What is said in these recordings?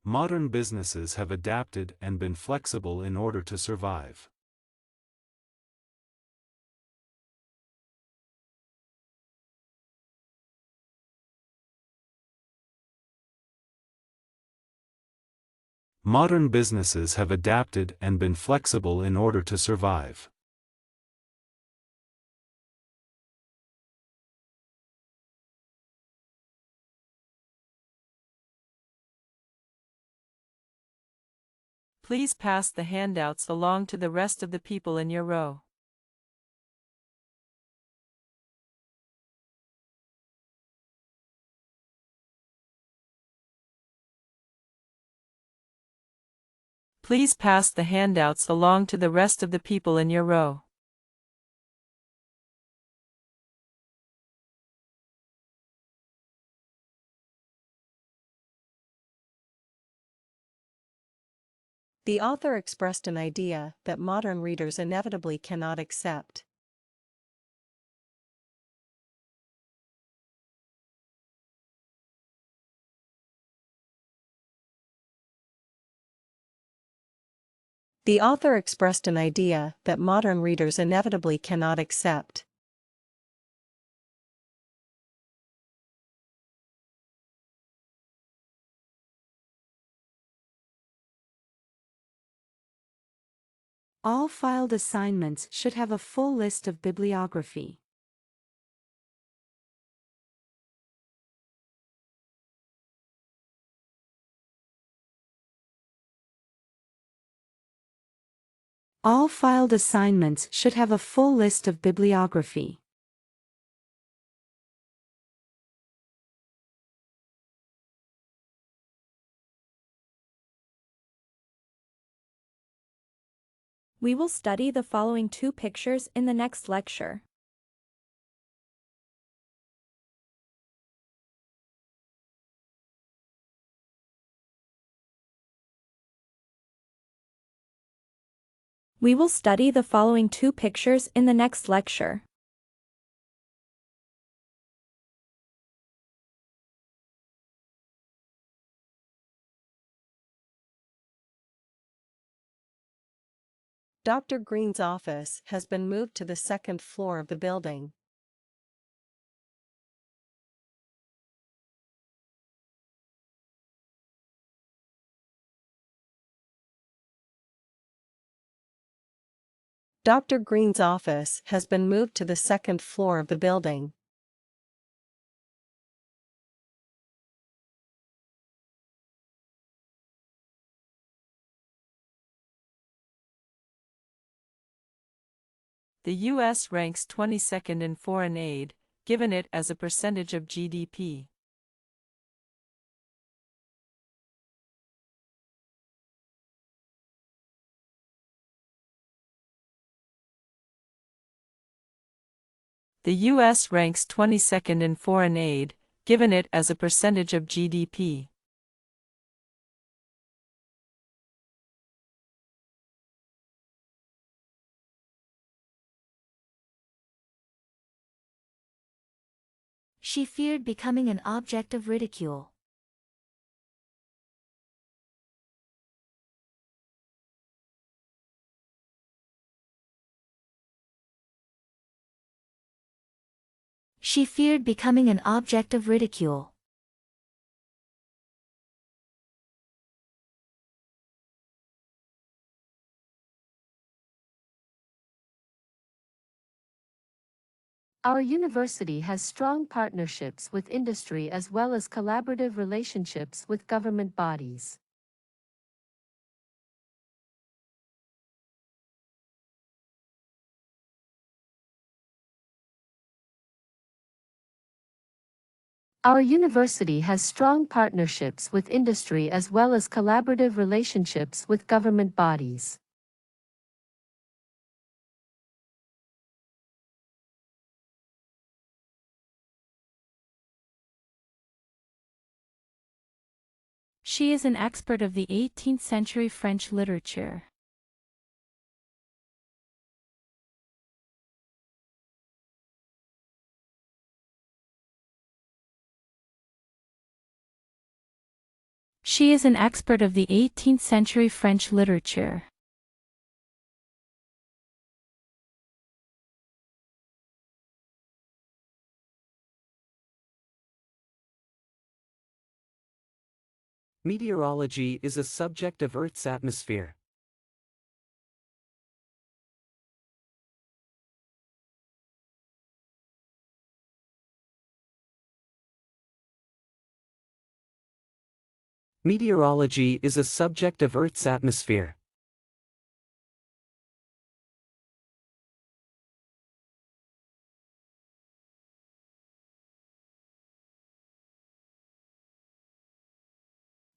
Modern businesses have adapted and been flexible in order to survive. Modern businesses have adapted and been flexible in order to survive. Please pass the handouts along to the rest of the people in your row. Please pass the handouts along to the rest of the people in your row. The author expressed an idea that modern readers inevitably cannot accept. The author expressed an idea that modern readers inevitably cannot accept. All filed assignments should have a full list of bibliography. All filed assignments should have a full list of bibliography. We will study the following two pictures in the next lecture. We will study the following two pictures in the next lecture. Dr. Green's office has been moved to the second floor of the building. Dr. Green's office has been moved to the second floor of the building. The U.S. ranks 22nd in foreign aid, given it as a percentage of GDP. The U.S. ranks 22nd in foreign aid, given it as a percentage of GDP. She feared becoming an object of ridicule. She feared becoming an object of ridicule. Our university has strong partnerships with industry as well as collaborative relationships with government bodies. Our university has strong partnerships with industry as well as collaborative relationships with government bodies. She is an expert of the 18th century French literature. She is an expert of the 18th century French literature. Meteorology is a subject of Earth's atmosphere. Meteorology is a subject of Earth's atmosphere.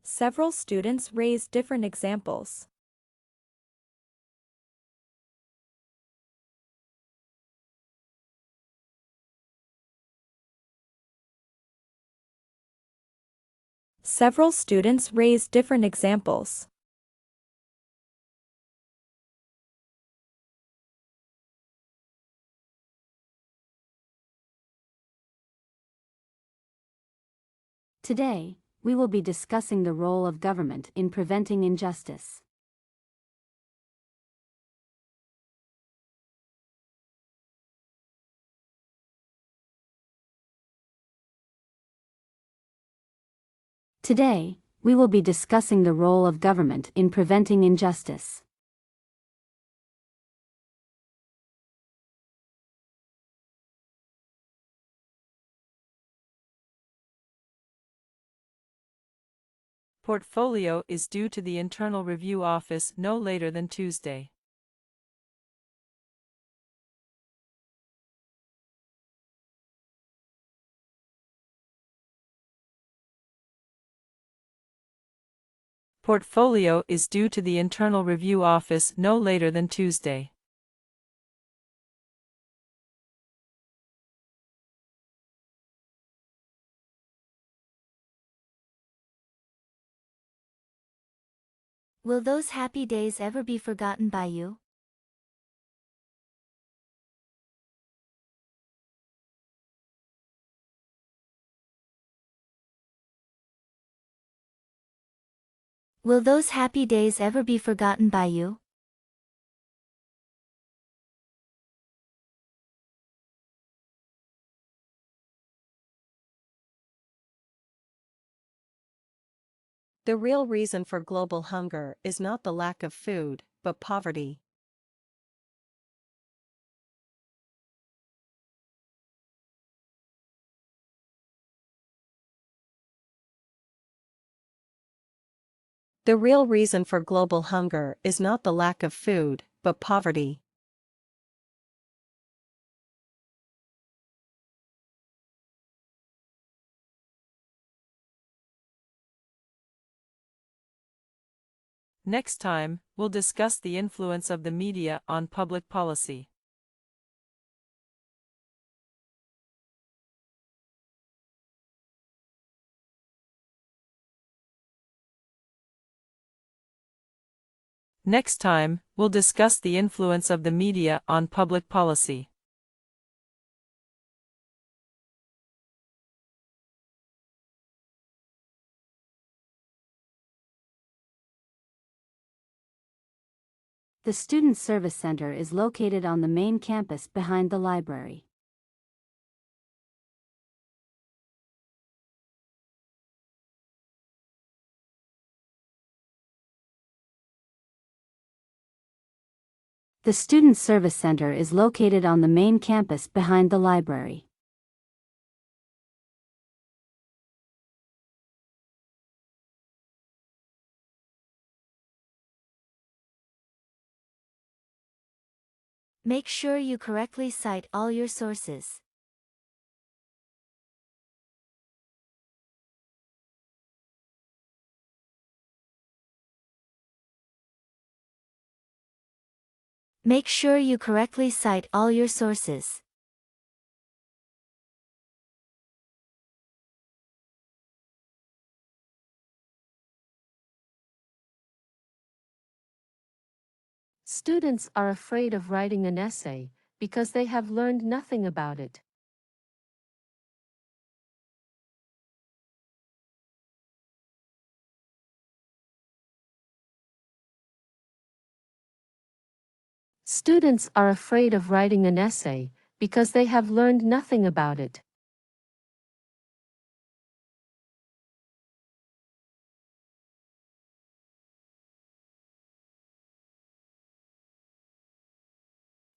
Several students raised different examples. Several students raised different examples. Today, we will be discussing the role of government in preventing injustice. Today, we will be discussing the role of government in preventing injustice. Portfolio is due to the Internal Review Office no later than Tuesday. Portfolio is due to the Internal Review Office no later than Tuesday. Will those happy days ever be forgotten by you? Will those happy days ever be forgotten by you? The real reason for global hunger is not the lack of food, but poverty. The real reason for global hunger is not the lack of food, but poverty. Next time, we'll discuss the influence of the media on public policy. Next time, we'll discuss the influence of the media on public policy. The Student Service Center is located on the main campus behind the library. The Student Service Center is located on the main campus behind the library. Make sure you correctly cite all your sources. Make sure you correctly cite all your sources. Students are afraid of writing an essay because they have learned nothing about it. Students are afraid of writing an essay because they have learned nothing about it.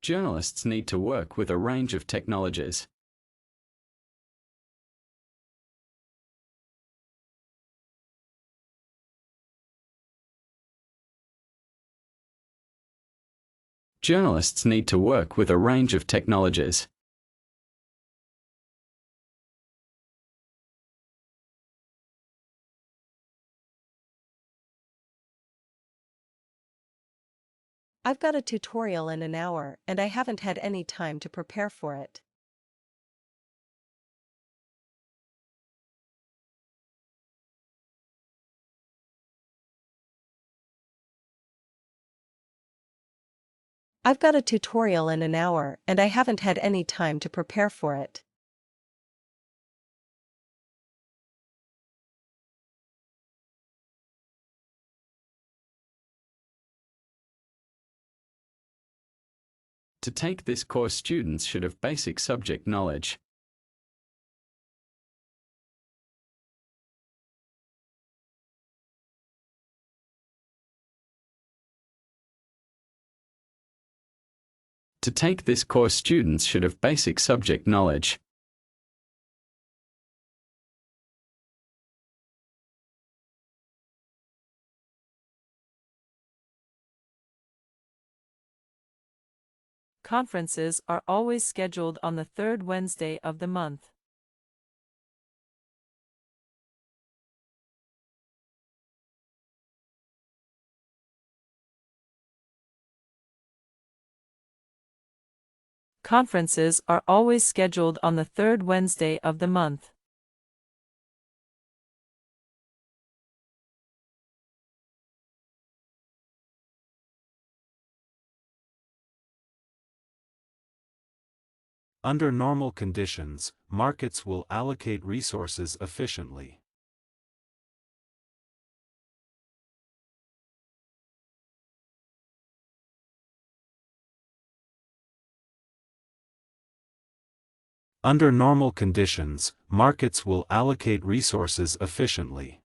Journalists need to work with a range of technologies. Journalists need to work with a range of technologies. I've got a tutorial in an hour and I haven't had any time to prepare for it. I've got a tutorial in an hour and I haven't had any time to prepare for it. To take this course, students should have basic subject knowledge. To take this course, students should have basic subject knowledge. Conferences are always scheduled on the third Wednesday of the month. Conferences are always scheduled on the third Wednesday of the month. Under normal conditions, markets will allocate resources efficiently. Under normal conditions, markets will allocate resources efficiently.